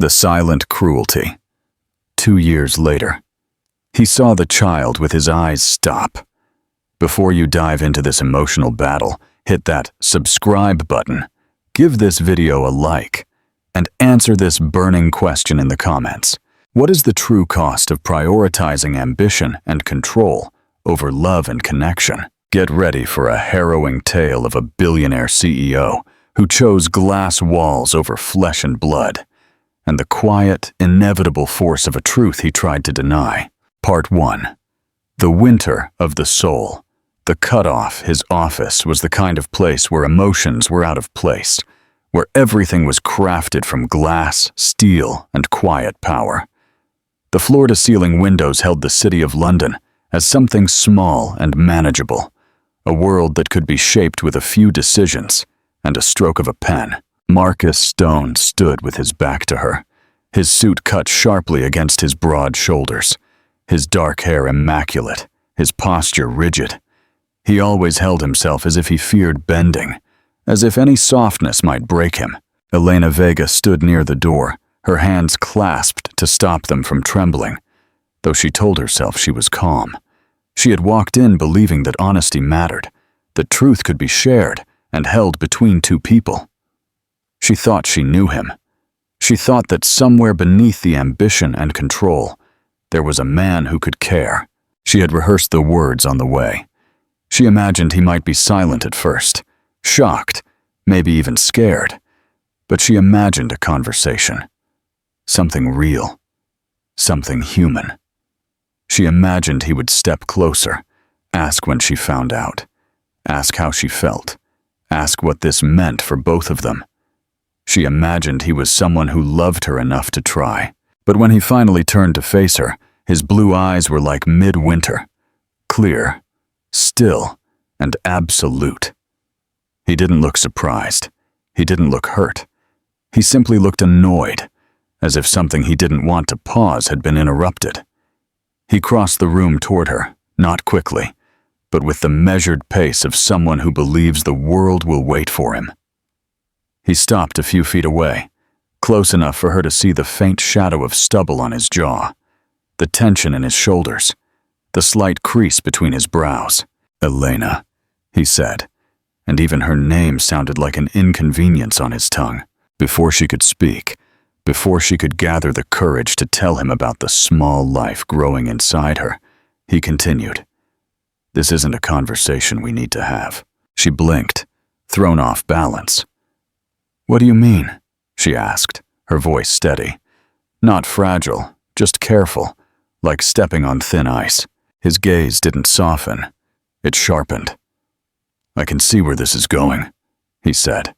The silent cruelty. 2 years later. He saw the child with his eyes stop. Before you dive into this emotional battle, hit that subscribe button, give this video a like, and answer this burning question in the comments. What is the true cost of prioritizing ambition and control over love and connection? Get ready for a harrowing tale of a billionaire CEO who chose glass walls over flesh and blood, and the quiet, inevitable force of a truth he tried to deny. Part 1. The winter of the soul. The cutoff, his office, was the kind of place where emotions were out of place, where everything was crafted from glass, steel, and quiet power. The floor-to-ceiling windows held the city of London as something small and manageable, a world that could be shaped with a few decisions and a stroke of a pen. Marcus Stone stood with his back to her, his suit cut sharply against his broad shoulders, his dark hair immaculate, his posture rigid. He always held himself as if he feared bending, as if any softness might break him. Elena Vega stood near the door, her hands clasped to stop them from trembling, though she told herself she was calm. She had walked in believing that honesty mattered, that truth could be shared and held between two people. She thought she knew him. She thought that somewhere beneath the ambition and control, there was a man who could care. She had rehearsed the words on the way. She imagined he might be silent at first, shocked, maybe even scared, but she imagined a conversation. Something real, something human. She imagined he would step closer, ask when she found out, ask how she felt, ask what this meant for both of them. She imagined he was someone who loved her enough to try. But when he finally turned to face her, his blue eyes were like midwinter, clear, still, and absolute. He didn't look surprised. He didn't look hurt. He simply looked annoyed, as if something he didn't want to pause had been interrupted. He crossed the room toward her, not quickly, but with the measured pace of someone who believes the world will wait for him. He stopped a few feet away, close enough for her to see the faint shadow of stubble on his jaw, the tension in his shoulders, the slight crease between his brows. "Elena," he said, and even her name sounded like an inconvenience on his tongue. Before she could speak, before she could gather the courage to tell him about the small life growing inside her, he continued, "This isn't a conversation we need to have." She blinked, thrown off balance. "What do you mean?" she asked, her voice steady. Not fragile, just careful, like stepping on thin ice. His gaze didn't soften. It sharpened. "I can see where this is going," he said,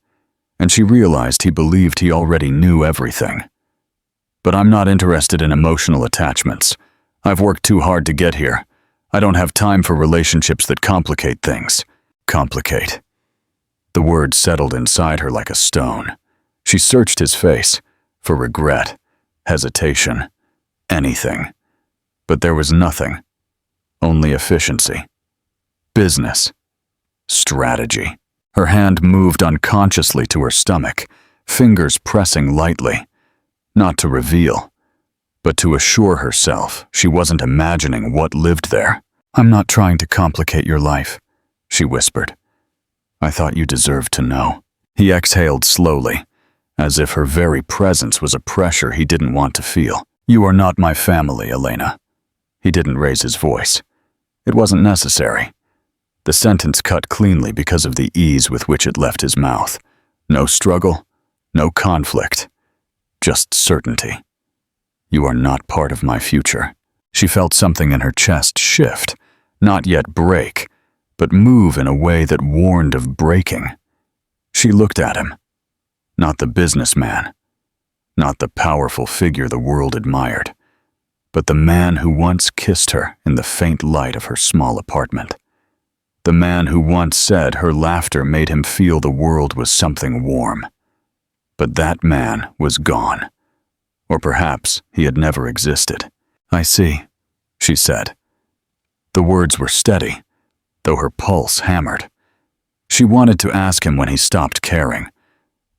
and she realized he believed he already knew everything. "But I'm not interested in emotional attachments. I've worked too hard to get here. I don't have time for relationships that complicate things." Complicate. The word settled inside her like a stone. She searched his face for regret, hesitation, anything. But there was nothing. Only efficiency. Business. Strategy. Her hand moved unconsciously to her stomach, fingers pressing lightly. Not to reveal, but to assure herself she wasn't imagining what lived there. "I'm not trying to complicate your life," she whispered. "I thought you deserved to know." He exhaled slowly, as if her very presence was a pressure he didn't want to feel. "You are not my family, Elena." He didn't raise his voice. It wasn't necessary. The sentence cut cleanly because of the ease with which it left his mouth. No struggle, no conflict, just certainty. "You are not part of my future." She felt something in her chest shift, not yet break, but move in a way that warned of breaking. She looked at him. Not the businessman, not the powerful figure the world admired, but the man who once kissed her in the faint light of her small apartment. The man who once said her laughter made him feel the world was something warm. But that man was gone. Or perhaps he had never existed. "I see," she said. The words were steady, though her pulse hammered. She wanted to ask him when he stopped caring,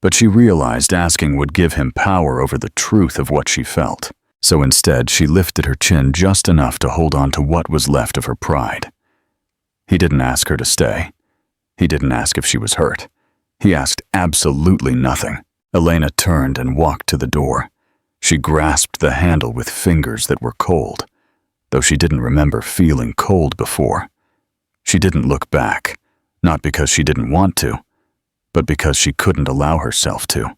but she realized asking would give him power over the truth of what she felt. So instead, she lifted her chin just enough to hold on to what was left of her pride. He didn't ask her to stay. He didn't ask if she was hurt. He asked absolutely nothing. Elena turned and walked to the door. She grasped the handle with fingers that were cold, though she didn't remember feeling cold before. She didn't look back, not because she didn't want to, but because she couldn't allow herself to.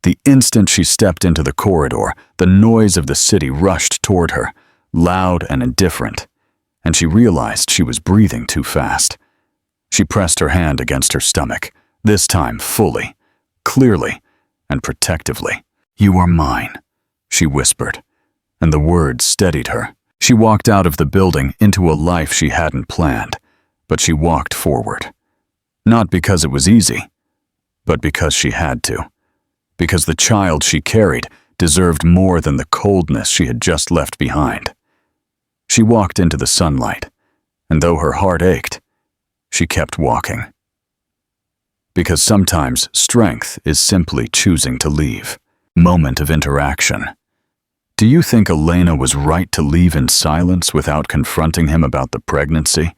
The instant she stepped into the corridor, the noise of the city rushed toward her, loud and indifferent, and she realized she was breathing too fast. She pressed her hand against her stomach, this time fully, clearly, and protectively. "You are mine," she whispered, and the words steadied her. She walked out of the building into a life she hadn't planned, but she walked forward. Not because it was easy, but because she had to. Because the child she carried deserved more than the coldness she had just left behind. She walked into the sunlight, and though her heart ached, she kept walking. Because sometimes strength is simply choosing to leave. Moment of interaction. Do you think Elena was right to leave in silence without confronting him about the pregnancy?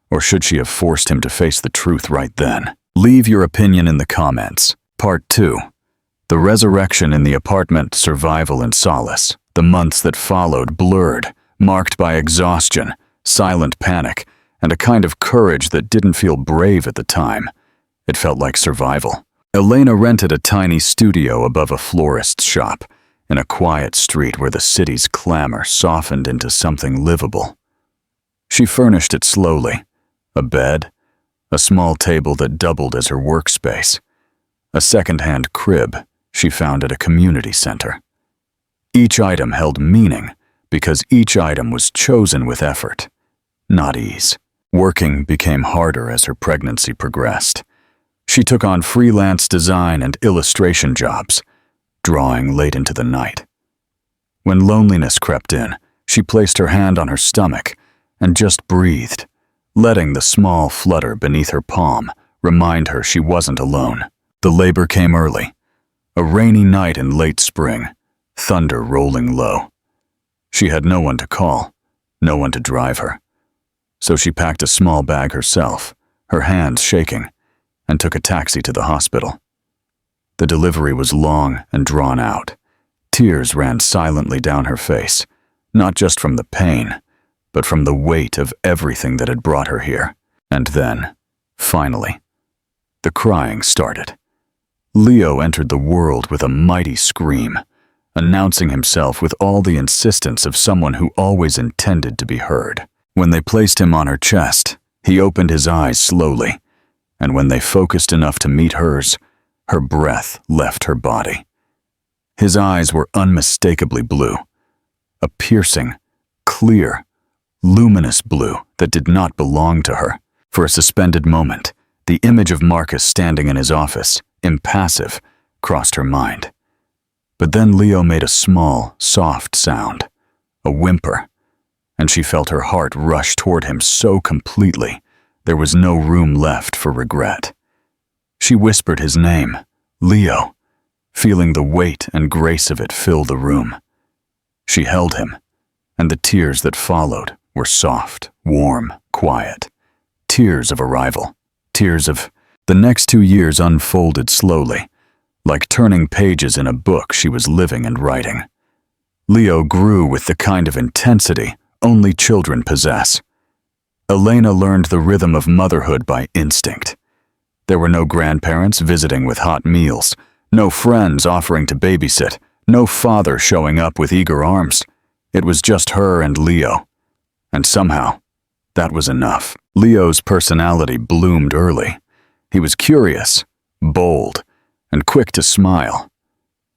Or should she have forced him to face the truth right then? Leave your opinion in the comments. Part 2. The resurrection in the apartment, survival and solace. The months that followed blurred, marked by exhaustion, silent panic, and a kind of courage that didn't feel brave at the time. It felt like survival. Elena rented a tiny studio above a florist's shop, in a quiet street where the city's clamor softened into something livable. She furnished it slowly. A bed, a small table that doubled as her workspace, a second-hand crib she found at a community center. Each item held meaning because each item was chosen with effort, not ease. Working became harder as her pregnancy progressed. She took on freelance design and illustration jobs, drawing late into the night. When loneliness crept in, she placed her hand on her stomach and just breathed, letting the small flutter beneath her palm remind her she wasn't alone. The labor came early, a rainy night in late spring, thunder rolling low. She had no one to call, no one to drive her. So she packed a small bag herself, her hands shaking, and took a taxi to the hospital. The delivery was long and drawn out. Tears ran silently down her face, not just from the pain, but from the weight of everything that had brought her here. And then, finally, the crying started. Leo entered the world with a mighty scream, announcing himself with all the insistence of someone who always intended to be heard. When they placed him on her chest, he opened his eyes slowly, and when they focused enough to meet hers, her breath left her body. His eyes were unmistakably blue, a piercing, clear, luminous blue that did not belong to her. For a suspended moment, the image of Marcus standing in his office, impassive, crossed her mind. But then Leo made a small, soft sound, a whimper, and she felt her heart rush toward him so completely there was no room left for regret. She whispered his name, Leo, feeling the weight and grace of it fill the room. She held him, and the tears that followed were soft, warm, quiet. Tears of arrival. Tears of... The next 2 years unfolded slowly, like turning pages in a book she was living and writing. Leo grew with the kind of intensity only children possess. Elena learned the rhythm of motherhood by instinct. There were no grandparents visiting with hot meals, no friends offering to babysit, no father showing up with eager arms. It was just her and Leo. And somehow, that was enough. Leo's personality bloomed early. He was curious, bold, and quick to smile.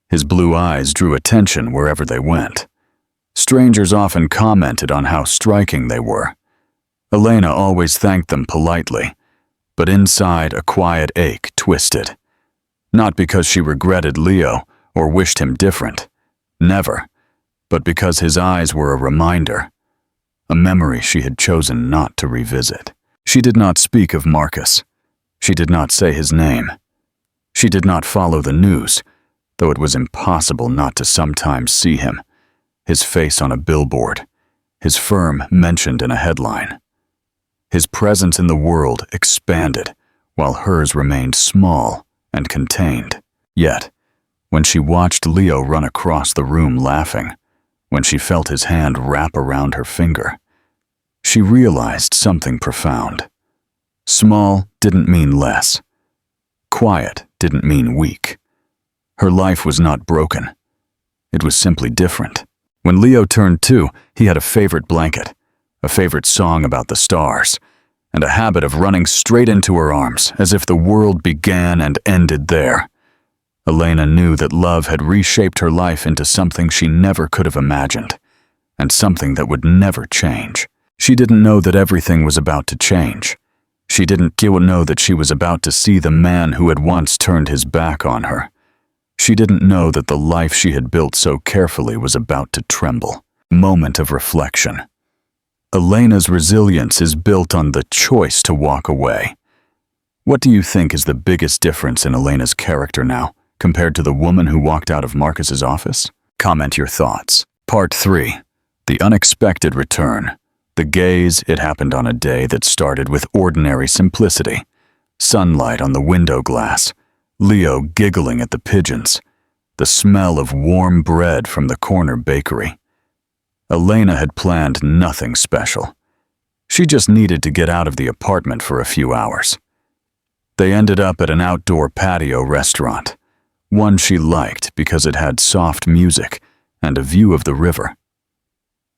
His blue eyes drew attention wherever they went. Strangers often commented on how striking they were. Elena always thanked them politely, but inside a quiet ache twisted. Not because she regretted Leo or wished him different. Never. But because his eyes were a reminder, a memory she had chosen not to revisit. She did not speak of Marcus. She did not say his name. She did not follow the news, though it was impossible not to sometimes see him, his face on a billboard, his firm mentioned in a headline. His presence in the world expanded, while hers remained small and contained. Yet, when she watched Leo run across the room laughing, when she felt his hand wrap around her finger, she realized something profound. Small didn't mean less. Quiet didn't mean weak. Her life was not broken. It was simply different. When Leo turned 2, he had a favorite blanket, a favorite song about the stars, and a habit of running straight into her arms as if the world began and ended there. Elena knew that love had reshaped her life into something she never could have imagined, and something that would never change. She didn't know that everything was about to change. She didn't know that she was about to see the man who had once turned his back on her. She didn't know that the life she had built so carefully was about to tremble. Moment of reflection. Elena's resilience is built on the choice to walk away. What do you think is the biggest difference in Elena's character now, compared to the woman who walked out of Marcus's office? Comment your thoughts. Part 3. The unexpected return. The gaze, it happened on a day that started with ordinary simplicity. Sunlight on the window glass, Leo giggling at the pigeons, the smell of warm bread from the corner bakery. Elena had planned nothing special. She just needed to get out of the apartment for a few hours. They ended up at an outdoor patio restaurant, one she liked because it had soft music and a view of the river.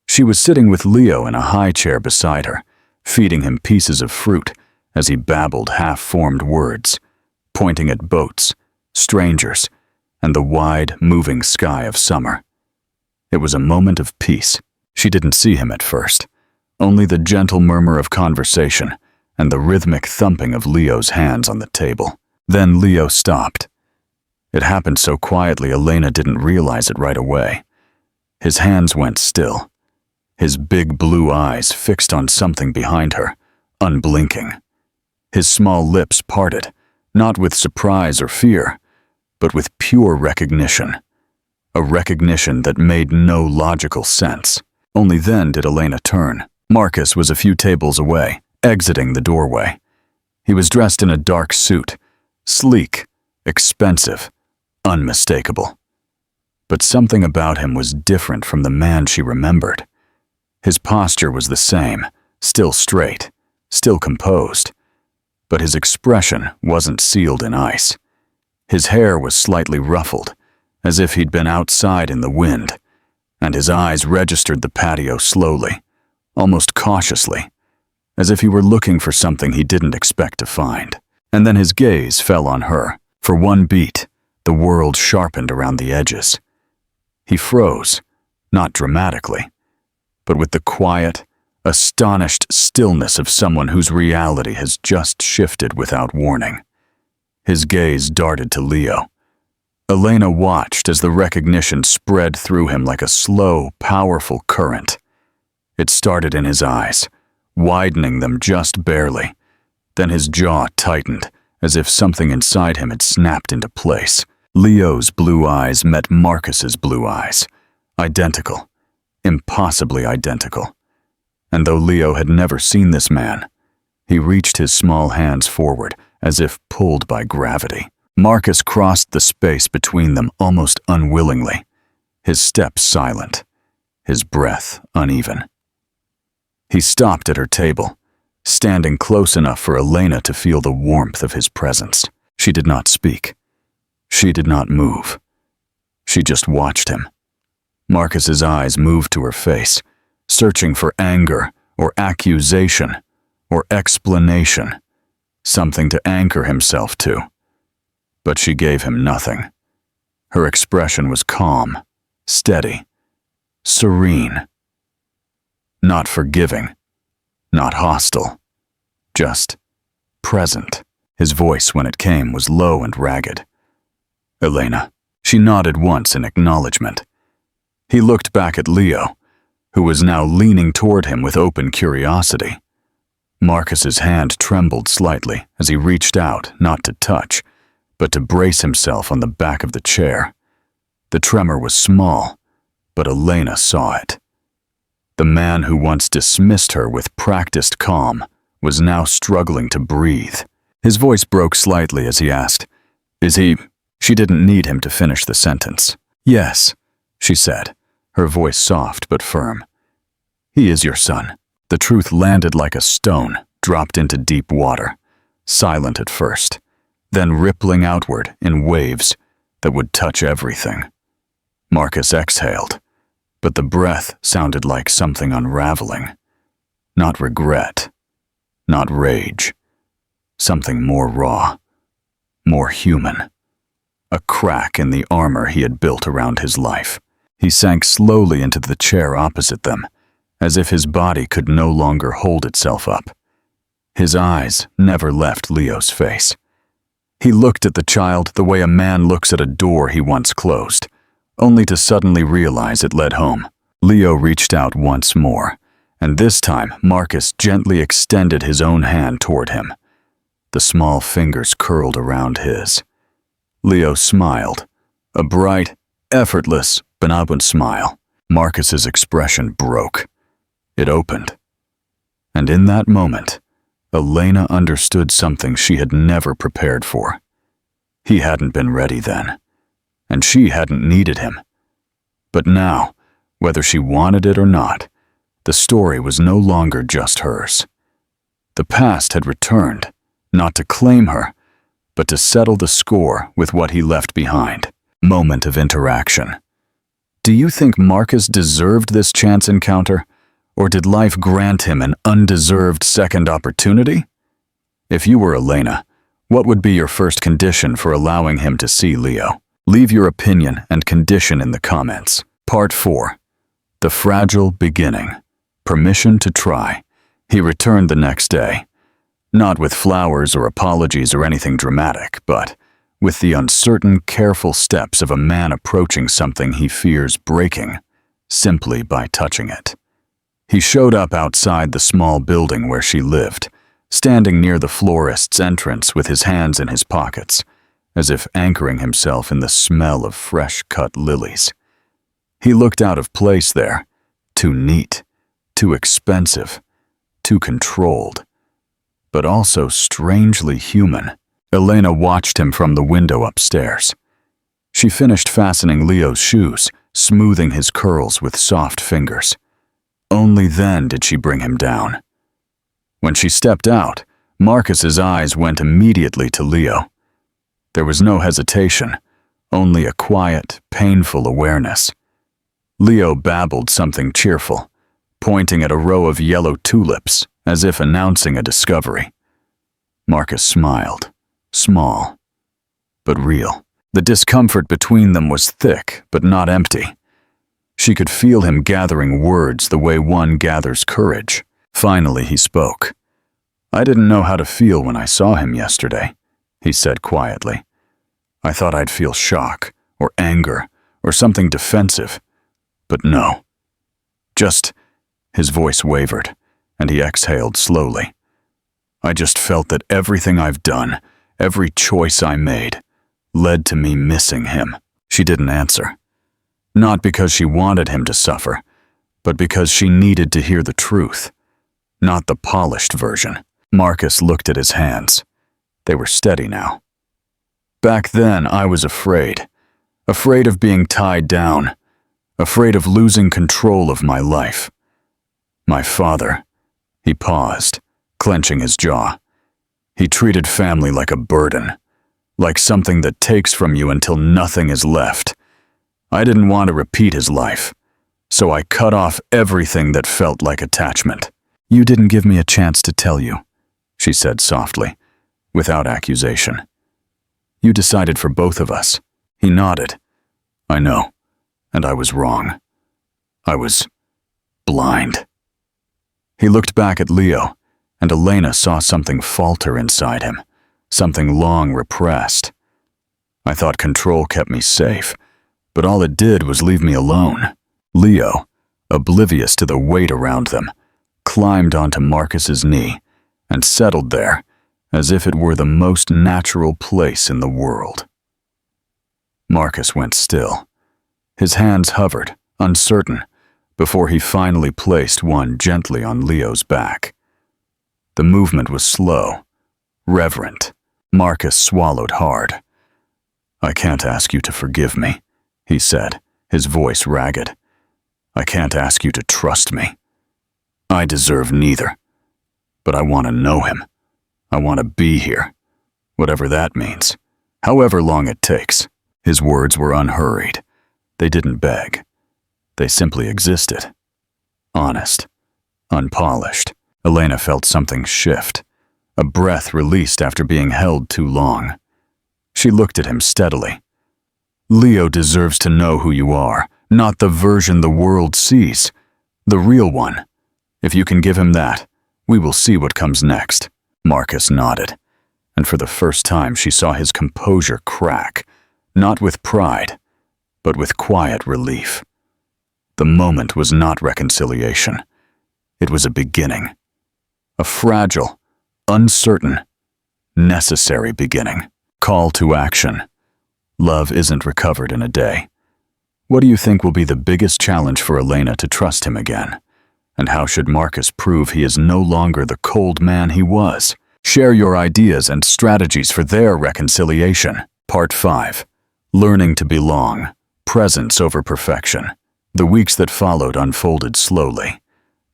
She was sitting with Leo in a high chair beside her, feeding him pieces of fruit as he babbled half-formed words, pointing at boats, strangers, and the wide, moving sky of summer. It was a moment of peace. She didn't see him at first, only the gentle murmur of conversation and the rhythmic thumping of Leo's hands on the table. Then Leo stopped. It happened so quietly Elena didn't realize it right away. His hands went still, his big blue eyes fixed on something behind her, unblinking. His small lips parted, not with surprise or fear, but with pure recognition. A recognition that made no logical sense. Only then did Elena turn. Marcus was a few tables away, exiting the doorway. He was dressed in a dark suit, sleek, expensive, unmistakable. But something about him was different from the man she remembered. His posture was the same, still straight, still composed, but his expression wasn't sealed in ice. His hair was slightly ruffled, as if he'd been outside in the wind, and his eyes registered the patio slowly, almost cautiously, as if he were looking for something he didn't expect to find. And then his gaze fell on her. For one beat, the world sharpened around the edges. He froze, not dramatically, but with the quiet, astonished stillness of someone whose reality has just shifted without warning. His gaze darted to Leo. Elena watched as the recognition spread through him like a slow, powerful current. It started in his eyes, widening them just barely. Then his jaw tightened, as if something inside him had snapped into place. Leo's blue eyes met Marcus's blue eyes, identical. Impossibly identical. And though Leo had never seen this man, he reached his small hands forward as if pulled by gravity. Marcus crossed the space between them almost unwillingly, his steps silent, his breath uneven. He stopped at her table, standing close enough for Elena to feel the warmth of his presence. She did not speak. She did not move. She just watched him. Marcus's eyes moved to her face, searching for anger or accusation or explanation, something to anchor himself to. But she gave him nothing. Her expression was calm, steady, serene. Not forgiving, not hostile, just present. His voice, when it came, was low and ragged. Elena. She nodded once in acknowledgement. He looked back at Leo, who was now leaning toward him with open curiosity. Marcus's hand trembled slightly as he reached out, not to touch, but to brace himself on the back of the chair. The tremor was small, but Elena saw it. The man who once dismissed her with practiced calm was now struggling to breathe. His voice broke slightly as he asked, "Is he—" She didn't need him to finish the sentence. "Yes," she said, her voice soft but firm. "He is your son." The truth landed like a stone, dropped into deep water, silent at first, then rippling outward in waves that would touch everything. Marcus exhaled, but the breath sounded like something unraveling. Not regret, not rage. Something more raw, more human. A crack in the armor he had built around his life. He sank slowly into the chair opposite them, as if his body could no longer hold itself up. His eyes never left Leo's face. He looked at the child the way a man looks at a door he once closed, only to suddenly realize it led home. Leo reached out once more, and this time Marcus gently extended his own hand toward him. The small fingers curled around his. Leo smiled, a bright, effortless, benevolent smile. Marcus's expression broke. It opened. And in that moment, Elena understood something she had never prepared for. He hadn't been ready then, and she hadn't needed him. But now, whether she wanted it or not, the story was no longer just hers. The past had returned, not to claim her, but to settle the score with what he left behind. Moment of interaction. Do you think Marcus deserved this chance encounter, or did life grant him an undeserved second opportunity? If you were Elena, what would be your first condition for allowing him to see Leo? Leave your opinion and condition in the comments. Part 4. The Fragile Beginning. Permission to try. He returned the next day. Not with flowers or apologies or anything dramatic, but with the uncertain, careful steps of a man approaching something he fears breaking, simply by touching it. He showed up outside the small building where she lived, standing near the florist's entrance with his hands in his pockets, as if anchoring himself in the smell of fresh-cut lilies. He looked out of place there, too neat, too expensive, too controlled, but also strangely human. Elena watched him from the window upstairs. She finished fastening Leo's shoes, smoothing his curls with soft fingers. Only then did she bring him down. When she stepped out, Marcus's eyes went immediately to Leo. There was no hesitation, only a quiet, painful awareness. Leo babbled something cheerful, pointing at a row of yellow tulips as if announcing a discovery. Marcus smiled, small, but real. The discomfort between them was thick, but not empty. She could feel him gathering words the way one gathers courage. Finally, he spoke. "I didn't know how to feel when I saw him yesterday," he said quietly. "I thought I'd feel shock, or anger, or something defensive. But no. Just—" His voice wavered, and he exhaled slowly. "I just felt that everything I've done, every choice I made, led to me missing him." She didn't answer. Not because she wanted him to suffer, but because she needed to hear the truth, not the polished version. Marcus looked at his hands. They were steady now. "Back then, I was afraid. Afraid of being tied down. Afraid of losing control of my life. My father—" He paused, clenching his jaw. "He treated family like a burden, like something that takes from you until nothing is left. I didn't want to repeat his life, so I cut off everything that felt like attachment." "You didn't give me a chance to tell you," she said softly, without accusation. "You decided for both of us." He nodded. "I know, and I was wrong. I was blind." He looked back at Leo, and Elena saw something falter inside him, something long repressed. "I thought control kept me safe, but all it did was leave me alone." Leo, oblivious to the weight around them, climbed onto Marcus's knee and settled there as if it were the most natural place in the world. Marcus went still. His hands hovered, uncertain, before he finally placed one gently on Leo's back. The movement was slow, reverent. Marcus swallowed hard. "I can't ask you to forgive me," he said, his voice ragged. "I can't ask you to trust me. I deserve neither. But I want to know him. I want to be here, whatever that means, however long it takes." His words were unhurried. They didn't beg. They simply existed. Honest, unpolished. Elena felt something shift, a breath released after being held too long. She looked at him steadily. "Leo deserves to know who you are, not the version the world sees, the real one. If you can give him that, we will see what comes next." Marcus nodded, and for the first time she saw his composure crack, not with pride, but with quiet relief. The moment was not reconciliation. It was a beginning. A fragile, uncertain, necessary beginning. Call to action. Love isn't recovered in a day. What do you think will be the biggest challenge for Elena to trust him again? And how should Marcus prove he is no longer the cold man he was? Share your ideas and strategies for their reconciliation. Part 5. Learning to belong. Presence over perfection. The weeks that followed unfolded slowly.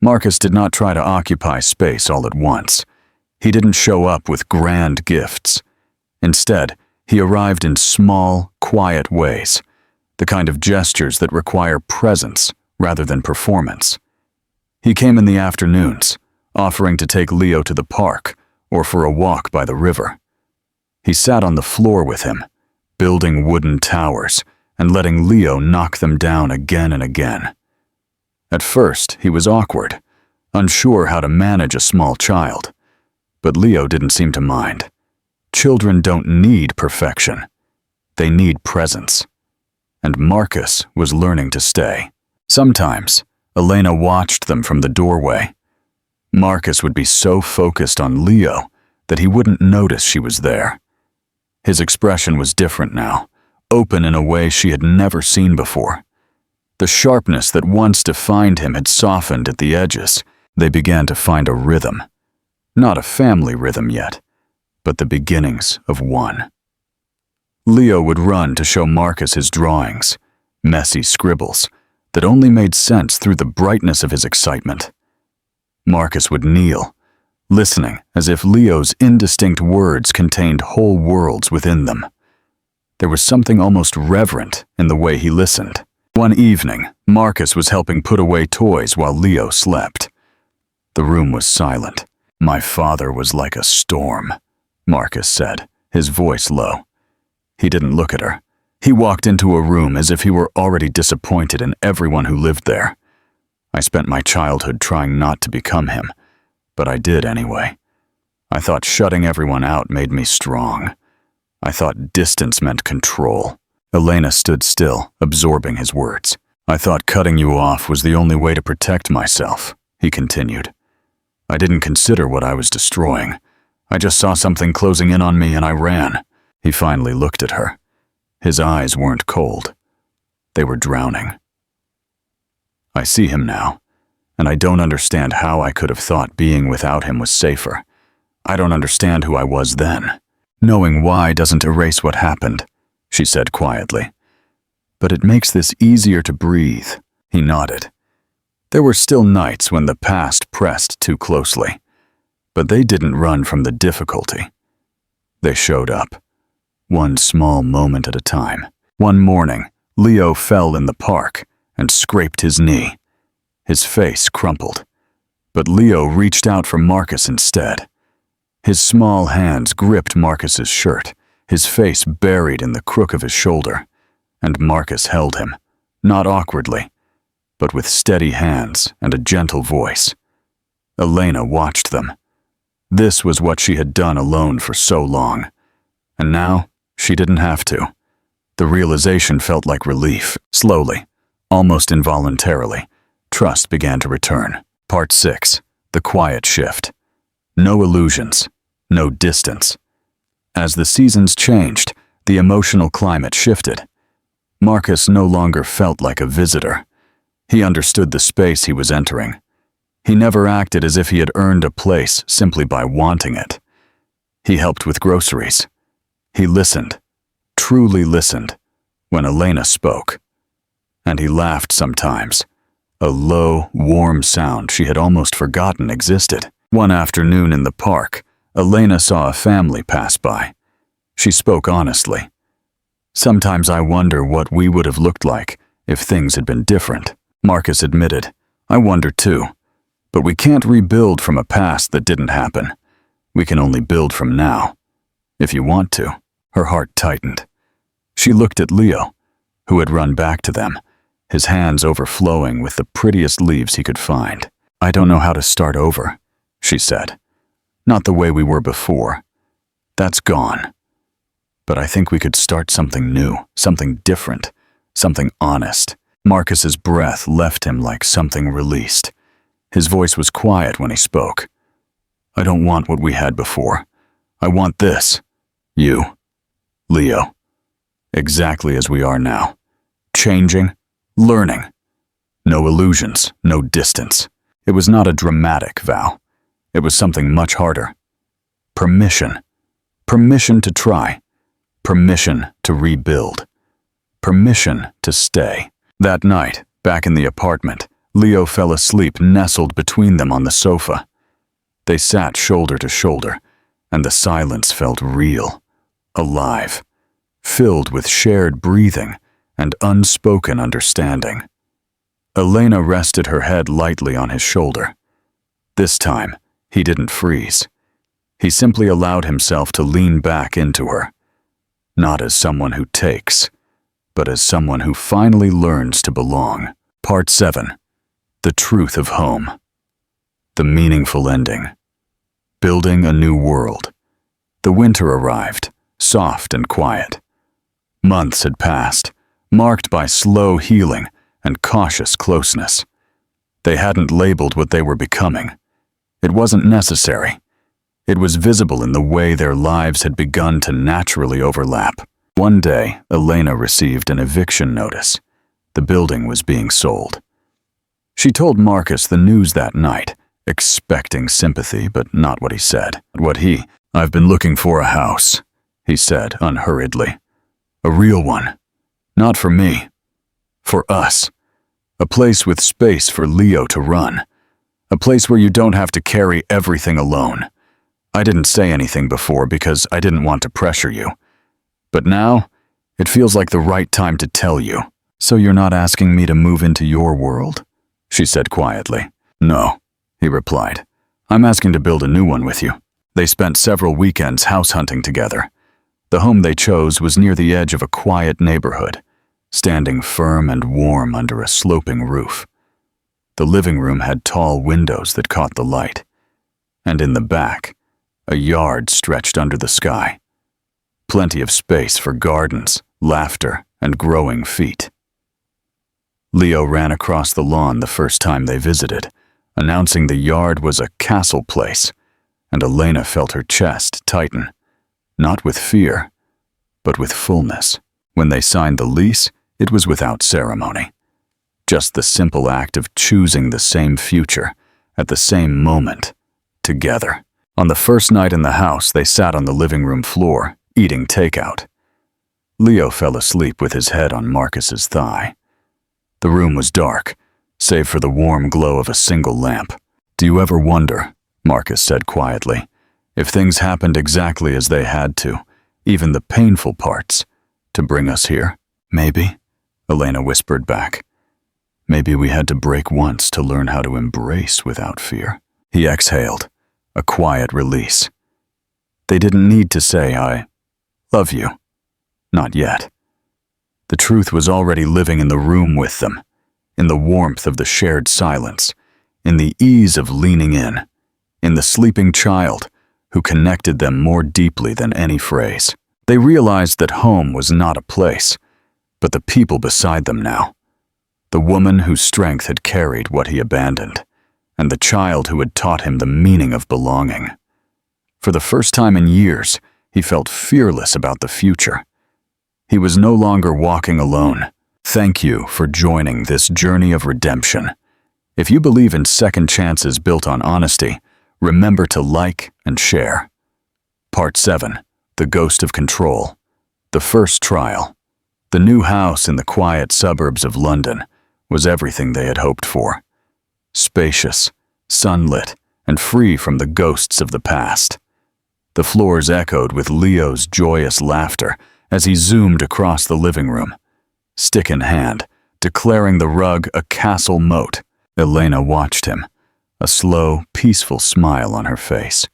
Marcus did not try to occupy space all at once. He didn't show up with grand gifts. Instead, he arrived in small, quiet ways, the kind of gestures that require presence rather than performance. He came in the afternoons, offering to take Leo to the park or for a walk by the river. He sat on the floor with him, building wooden towers and letting Leo knock them down again and again. At first, he was awkward, unsure how to manage a small child. But Leo didn't seem to mind. Children don't need perfection. They need presence. And Marcus was learning to stay. Sometimes, Elena watched them from the doorway. Marcus would be so focused on Leo that he wouldn't notice she was there. His expression was different now, open in a way she had never seen before. The sharpness that once defined him had softened at the edges. They began to find a rhythm. Not a family rhythm yet, but the beginnings of one. Leo would run to show Marcus his drawings, messy scribbles that only made sense through the brightness of his excitement. Marcus would kneel, listening as if Leo's indistinct words contained whole worlds within them. There was something almost reverent in the way he listened. One evening, Marcus was helping put away toys while Leo slept. The room was silent. "My father was like a storm," Marcus said, his voice low. He didn't look at her. He walked into a room as if he were already disappointed in everyone who lived there. "I spent my childhood trying not to become him, but I did anyway. I thought shutting everyone out made me strong. I thought distance meant control." Elena stood still, absorbing his words. "I thought cutting you off was the only way to protect myself," he continued. "I didn't consider what I was destroying. I just saw something closing in on me and I ran." He finally looked at her. His eyes weren't cold. They were drowning. "I see him now, and I don't understand how I could have thought being without him was safer. I don't understand who I was then. Knowing why doesn't erase what happened," she said quietly. "But it makes this easier to breathe." He nodded. There were still nights when the past pressed too closely, but they didn't run from the difficulty. They showed up, one small moment at a time. One morning, Leo fell in the park and scraped his knee. His face crumpled, but Leo reached out for Marcus instead. His small hands gripped Marcus's shirt, his face buried in the crook of his shoulder, and Marcus held him, not awkwardly, but with steady hands and a gentle voice. Elena watched them. This was what she had done alone for so long, and now she didn't have to. The realization felt like relief. Slowly, almost involuntarily, trust began to return. Part 6. The quiet shift. No illusions, no distance. As the seasons changed, the emotional climate shifted. Marcus no longer felt like a visitor. He understood the space he was entering. He never acted as if he had earned a place simply by wanting it. He helped with groceries. He listened, truly listened, when Elena spoke. And he laughed sometimes, a low, warm sound she had almost forgotten existed. One afternoon in the park, Elena saw a family pass by. She spoke honestly. "Sometimes I wonder what we would have looked like if things had been different," Marcus admitted. "I wonder too. But we can't rebuild from a past that didn't happen. We can only build from now. If you want to." Her heart tightened. She looked at Leo, who had run back to them, his hands overflowing with the prettiest leaves he could find. "I don't know how to start over," she said. "Not the way we were before. That's gone. But I think we could start something new, something different, something honest." Marcus's breath left him like something released. His voice was quiet when he spoke. "I don't want what we had before. I want this. You, Leo. Exactly as we are now. Changing, learning. No illusions, no distance." It was not a dramatic vow. It was something much harder. Permission. Permission to try. Permission to rebuild. Permission to stay. That night, back in the apartment, Leo fell asleep nestled between them on the sofa. They sat shoulder to shoulder, and the silence felt real, alive, filled with shared breathing and unspoken understanding. Elena rested her head lightly on his shoulder. This time, he didn't freeze. He simply allowed himself to lean back into her, not as someone who takes, but as someone who finally learns to belong. Part 7. The truth of home. The meaningful ending. Building a new world. The winter arrived, soft and quiet. Months had passed, marked by slow healing and cautious closeness. They hadn't labeled what they were becoming. It wasn't necessary. It was visible in the way their lives had begun to naturally overlap. One day, Elena received an eviction notice. The building was being sold. She told Marcus the news that night, expecting sympathy, but not what he said. "I've been looking for a house," he said unhurriedly. "A real one. Not for me. For us. A place with space for Leo to run. A place where you don't have to carry everything alone. I didn't say anything before because I didn't want to pressure you. But now, it feels like the right time to tell you." "So you're not asking me to move into your world?" she said quietly. "No," he replied. "I'm asking to build a new one with you." They spent several weekends house hunting together. The home they chose was near the edge of a quiet neighborhood, standing firm and warm under a sloping roof. The living room had tall windows that caught the light, and in the back, a yard stretched under the sky. Plenty of space for gardens, laughter, and growing feet. Leo ran across the lawn the first time they visited, announcing the yard was a castle place, and Elena felt her chest tighten, not with fear, but with fullness. When they signed the lease, it was without ceremony. Just the simple act of choosing the same future, at the same moment, together. On the first night in the house, they sat on the living room floor, eating takeout. Leo fell asleep with his head on Marcus's thigh. The room was dark, save for the warm glow of a single lamp. "Do you ever wonder," Marcus said quietly, "if things happened exactly as they had to, even the painful parts, to bring us here?" "Maybe," Elena whispered back. "Maybe we had to break once to learn how to embrace without fear." He exhaled, a quiet release. They didn't need to say, "I love you." Not yet. The truth was already living in the room with them, in the warmth of the shared silence, in the ease of leaning in the sleeping child who connected them more deeply than any phrase. They realized that home was not a place, but the people beside them now. The woman whose strength had carried what he abandoned, and the child who had taught him the meaning of belonging. For the first time in years, he felt fearless about the future. He was no longer walking alone. Thank you for joining this journey of redemption. If you believe in second chances built on honesty, remember to like and share. Part 7. The Ghost of Control. The first trial. The new house in the quiet suburbs of London was everything they had hoped for. Spacious, sunlit, and free from the ghosts of the past. The floors echoed with Leo's joyous laughter as he zoomed across the living room, stick in hand, declaring the rug a castle moat. Elena watched him, a slow, peaceful smile on her face.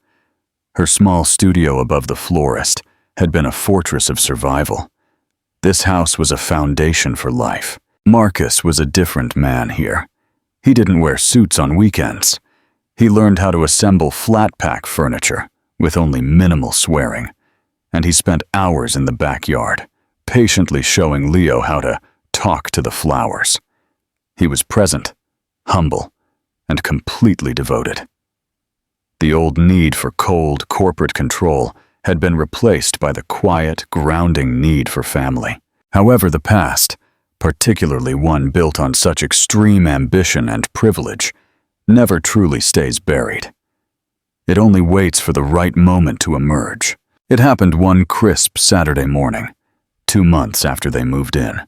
Her small studio above the florist had been a fortress of survival. This house was a foundation for life. Marcus was a different man here. He didn't wear suits on weekends. He learned how to assemble flat-pack furniture with only minimal swearing, and he spent hours in the backyard, patiently showing Leo how to talk to the flowers. He was present, humble, and completely devoted. The old need for cold corporate control had been replaced by the quiet, grounding need for family. However, the past, particularly one built on such extreme ambition and privilege, never truly stays buried. It only waits for the right moment to emerge. It happened one crisp Saturday morning, 2 months after they moved in.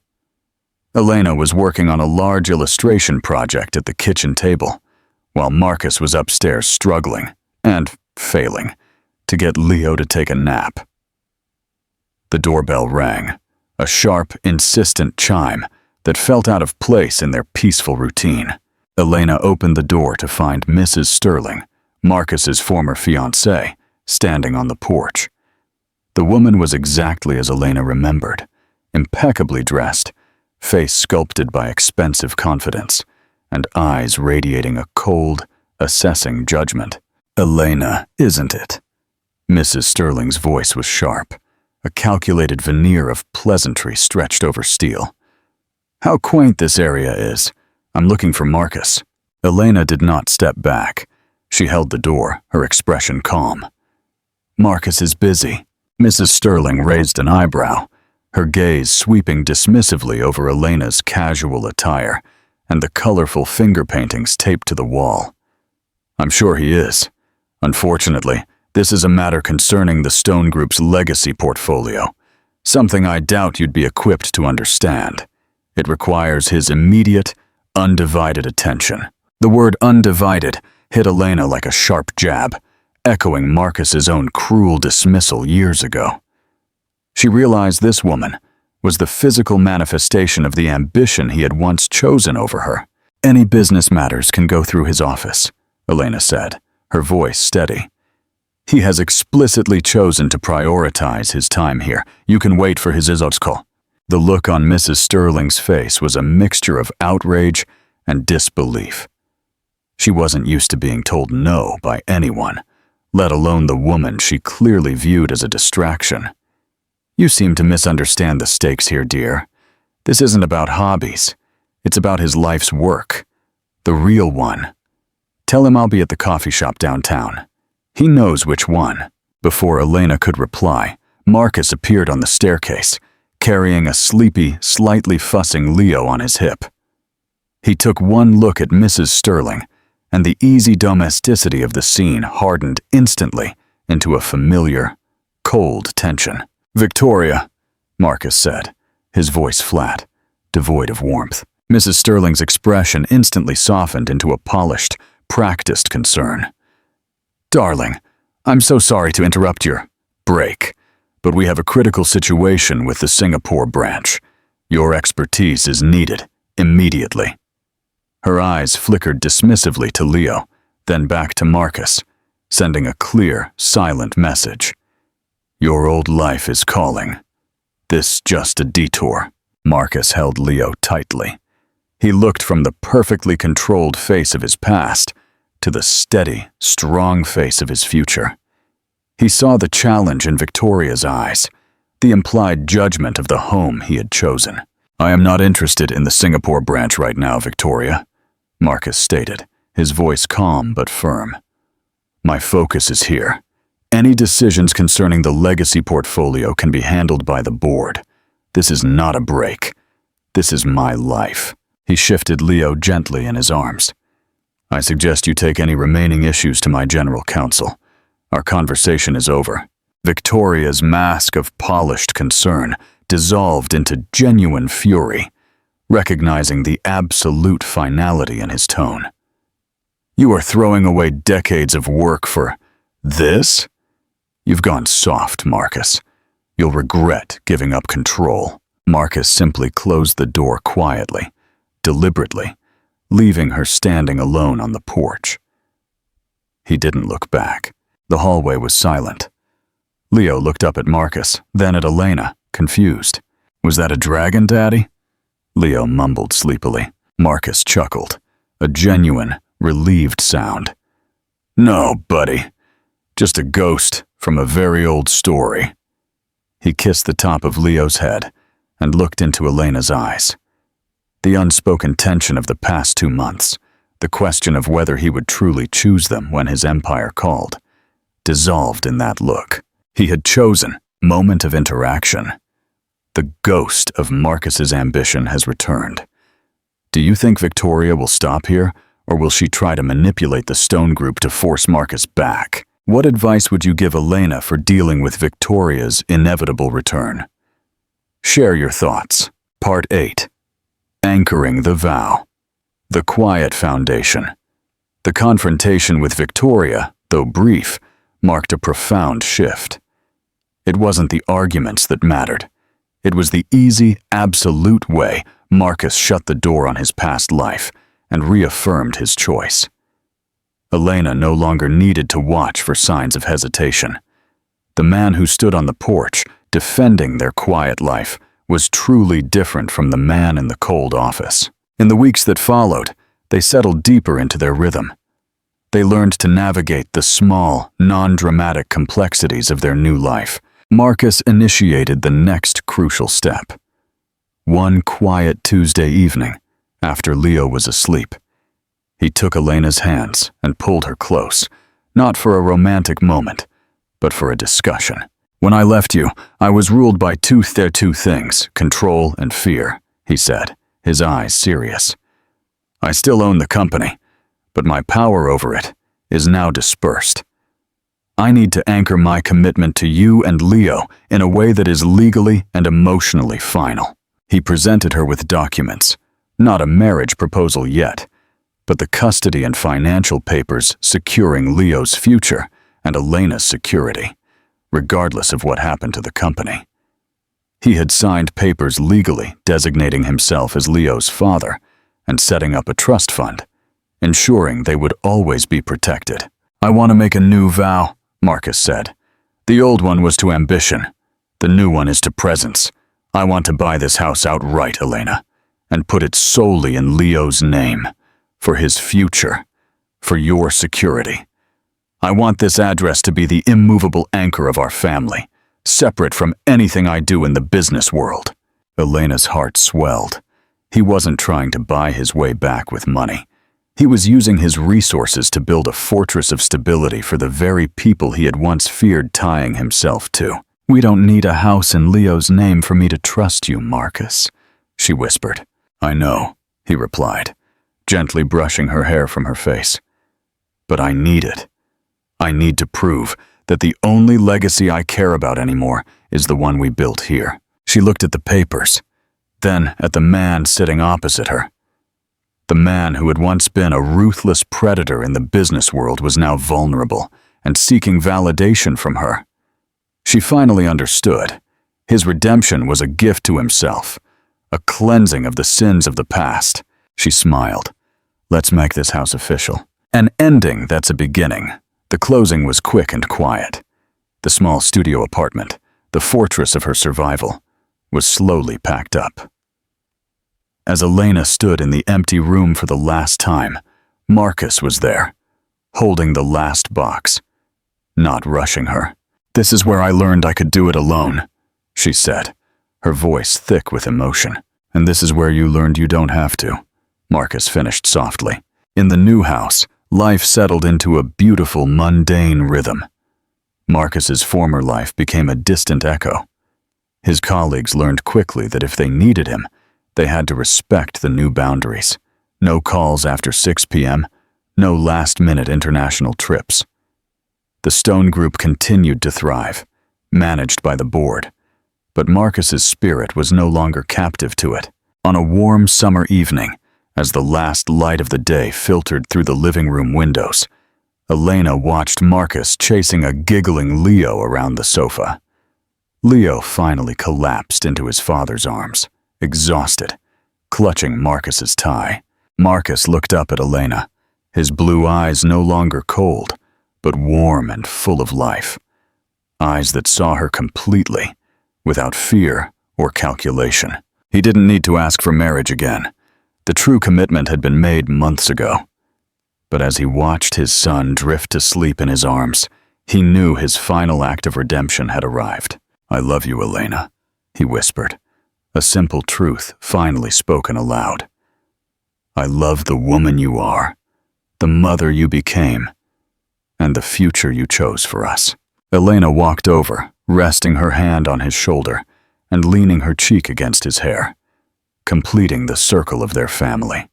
Elena was working on a large illustration project at the kitchen table, while Marcus was upstairs struggling, and failing, to get Leo to take a nap. The doorbell rang, a sharp, insistent chime that felt out of place in their peaceful routine. Elena opened the door to find Mrs. Sterling, Marcus's former fiancée, standing on the porch. The woman was exactly as Elena remembered, impeccably dressed, face sculpted by expensive confidence, and eyes radiating a cold, assessing judgment. "Elena, isn't it?" Mrs. Sterling's voice was sharp, a calculated veneer of pleasantry stretched over steel. "How quaint this area is. I'm looking for Marcus." Elena did not step back. She held the door, her expression calm. "Marcus is busy." Mrs. Sterling raised an eyebrow, her gaze sweeping dismissively over Elena's casual attire and the colorful finger paintings taped to the wall. "I'm sure he is. Unfortunately, this is a matter concerning the Stone Group's legacy portfolio, something I doubt you'd be equipped to understand. It requires his immediate, undivided attention." The word undivided hit Elena like a sharp jab, echoing Marcus's own cruel dismissal years ago. She realized this woman was the physical manifestation of the ambition he had once chosen over her. "Any business matters can go through his office," Elena said, her voice steady. "He has explicitly chosen to prioritize his time here. You can wait for his izotsko." The look on Mrs. Sterling's face was a mixture of outrage and disbelief. She wasn't used to being told no by anyone, let alone the woman she clearly viewed as a distraction. "You seem to misunderstand the stakes here, dear. This isn't about hobbies. It's about his life's work. The real one. Tell him I'll be at the coffee shop downtown. He knows which one." Before Elena could reply, Marcus appeared on the staircase, carrying a sleepy, slightly fussing Leo on his hip. He took one look at Mrs. Sterling, and the easy domesticity of the scene hardened instantly into a familiar, cold tension. "Victoria," Marcus said, his voice flat, devoid of warmth. Mrs. Sterling's expression instantly softened into a polished, practiced concern. "Darling, I'm so sorry to interrupt your break, but we have a critical situation with the Singapore branch. Your expertise is needed, immediately." Her eyes flickered dismissively to Leo, then back to Marcus, sending a clear, silent message. "Your old life is calling. This just a detour." Marcus held Leo tightly. He looked from the perfectly controlled face of his past to the steady, strong face of his future. He saw the challenge in Victoria's eyes, the implied judgment of the home he had chosen. "I am not interested in the Singapore branch right now, Victoria," Marcus stated, his voice calm but firm. "My focus is here. Any decisions concerning the legacy portfolio can be handled by the board. This is not a break. This is my life." He shifted Leo gently in his arms. "I suggest you take any remaining issues to my general counsel. Our conversation is over." Victoria's mask of polished concern dissolved into genuine fury, recognizing the absolute finality in his tone. "You are throwing away decades of work for this? You've gone soft, Marcus. You'll regret giving up control." Marcus simply closed the door quietly, deliberately, leaving her standing alone on the porch. He didn't look back. The hallway was silent. Leo looked up at Marcus, then at Elena, confused. "Was that a dragon, Daddy?" Leo mumbled sleepily. Marcus chuckled, a genuine, relieved sound. "No, buddy. Just a ghost from a very old story." He kissed the top of Leo's head and looked into Elena's eyes. The unspoken tension of the past 2 months, the question of whether he would truly choose them when his empire called, dissolved in that look. He had chosen moment of interaction. The ghost of Marcus's ambition has returned. Do you think Victoria will stop here, or will she try to manipulate the Stone Group to force Marcus back? What advice would you give Elena for dealing with Victoria's inevitable return? Share your thoughts. Part 8. Anchoring the Vow. The Quiet Foundation. The confrontation with Victoria, though brief, marked a profound shift. It wasn't the arguments that mattered. It was the easy, absolute way Marcus shut the door on his past life and reaffirmed his choice. Elena no longer needed to watch for signs of hesitation. The man who stood on the porch, defending their quiet life, was truly different from the man in the cold office. In the weeks that followed, they settled deeper into their rhythm. They learned to navigate the small, non-dramatic complexities of their new life. Marcus initiated the next crucial step. One quiet Tuesday evening, after Leo was asleep, he took Elena's hands and pulled her close, not for a romantic moment, but for a discussion. "When I left you, I was ruled by two things, control and fear," he said, his eyes serious. "I still own the company, but my power over it is now dispersed. I need to anchor my commitment to you and Leo in a way that is legally and emotionally final." He presented her with documents, not a marriage proposal yet, but the custody and financial papers securing Leo's future and Elena's security, regardless of what happened to the company. He had signed papers legally designating himself as Leo's father and setting up a trust fund, ensuring they would always be protected. "I want to make a new vow," Marcus said. "The old one was to ambition. The new one is to presence. I want to buy this house outright, Elena, and put it solely in Leo's name, for his future, for your security. I want this address to be the immovable anchor of our family, separate from anything I do in the business world." Elena's heart swelled. He wasn't trying to buy his way back with money. He was using his resources to build a fortress of stability for the very people he had once feared tying himself to. "We don't need a house in Leo's name for me to trust you, Marcus," she whispered. "I know," he replied, gently brushing her hair from her face. "But I need it. I need to prove that the only legacy I care about anymore is the one we built here." She looked at the papers, then at the man sitting opposite her. The man who had once been a ruthless predator in the business world was now vulnerable and seeking validation from her. She finally understood. His redemption was a gift to himself, a cleansing of the sins of the past. She smiled. "Let's make this house official. An ending that's a beginning." The closing was quick and quiet. The small studio apartment, the fortress of her survival, was slowly packed up. As Elena stood in the empty room for the last time, Marcus was there, holding the last box, not rushing her. "This is where I learned I could do it alone," she said, her voice thick with emotion. "And this is where you learned you don't have to," Marcus finished softly. In the new house, life settled into a beautiful, mundane rhythm. Marcus's former life became a distant echo. His colleagues learned quickly that if they needed him, they had to respect the new boundaries. No calls after 6 p.m., no last-minute international trips. The Stone Group continued to thrive, managed by the board, but Marcus's spirit was no longer captive to it. On a warm summer evening, as the last light of the day filtered through the living room windows, Elena watched Marcus chasing a giggling Leo around the sofa. Leo finally collapsed into his father's arms, exhausted, clutching Marcus's tie. Marcus looked up at Elena, his blue eyes no longer cold, but warm and full of life. Eyes that saw her completely, without fear or calculation. He didn't need to ask for marriage again. The true commitment had been made months ago. But as he watched his son drift to sleep in his arms, he knew his final act of redemption had arrived. "I love you, Elena," he whispered, a simple truth finally spoken aloud. "I love the woman you are, the mother you became, and the future you chose for us." Elena walked over, resting her hand on his shoulder and leaning her cheek against his hair, completing the circle of their family.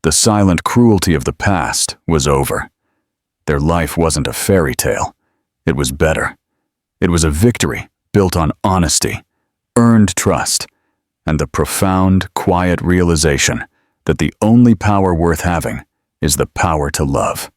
The silent cruelty of the past was over. Their life wasn't a fairy tale. It was better. It was a victory built on honesty, earned trust, and the profound, quiet realization that the only power worth having is the power to love.